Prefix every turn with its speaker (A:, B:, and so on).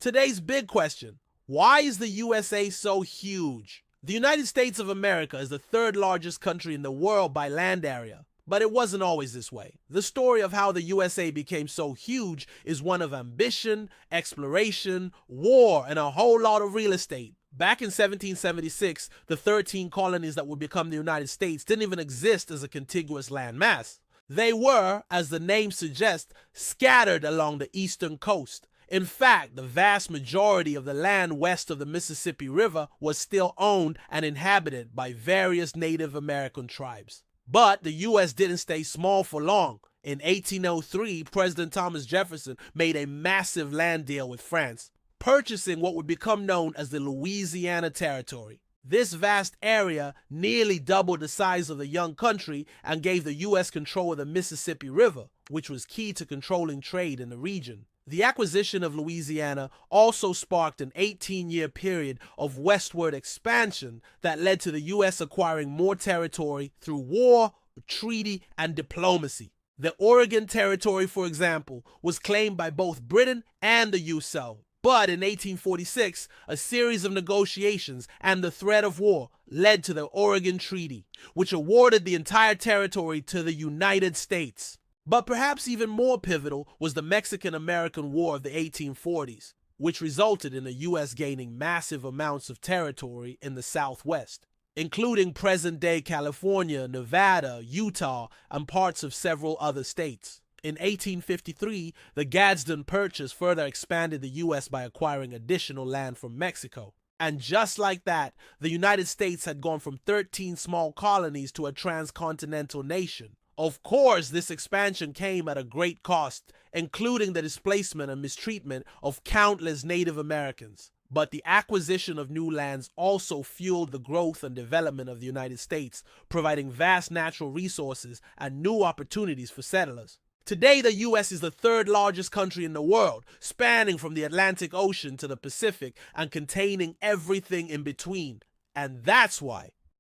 A: Today's big question: why is the USA so huge? The United States of America is the third largest country in the world by land area. But it wasn't always this way. The story of how the USA became so huge is one of ambition, exploration, war, and a whole lot of real estate. Back in 1776, the 13 colonies that would become the United States didn't even exist as a contiguous landmass. They were, as the name suggests, scattered along the eastern coast. In fact, the vast majority of the land west of the Mississippi River was still owned and inhabited by various Native American tribes. But the U.S. didn't stay small for long. In 1803, President Thomas Jefferson made a massive land deal with France, purchasing what would become known as the Louisiana Territory. This vast area nearly doubled the size of the young country and gave the U.S. control of the Mississippi River, which was key to controlling trade in the region. The acquisition of Louisiana also sparked an 18-year period of westward expansion that led to the U.S. acquiring more territory through war, treaty, and diplomacy. The Oregon Territory, for example, was claimed by both Britain and the U.S. But in 1846, a series of negotiations and the threat of war led to the Oregon Treaty, which awarded the entire territory to the United States. But perhaps even more pivotal was the Mexican-American War of the 1840s, which resulted in the U.S. gaining massive amounts of territory in the Southwest, including present-day California, Nevada, Utah, and parts of several other states. In 1853, the Gadsden Purchase further expanded the U.S. by acquiring additional land from Mexico. And just like that, the United States had gone from 13 small colonies to a transcontinental nation. Of course, this expansion came at a great cost, including the displacement and mistreatment of countless Native Americans. But the acquisition of new lands also fueled the growth and development of the United States, providing vast natural resources and new opportunities for settlers. Today, the U.S. is the third largest country in the world, spanning from the Atlantic Ocean to the Pacific and containing everything in between. And that's why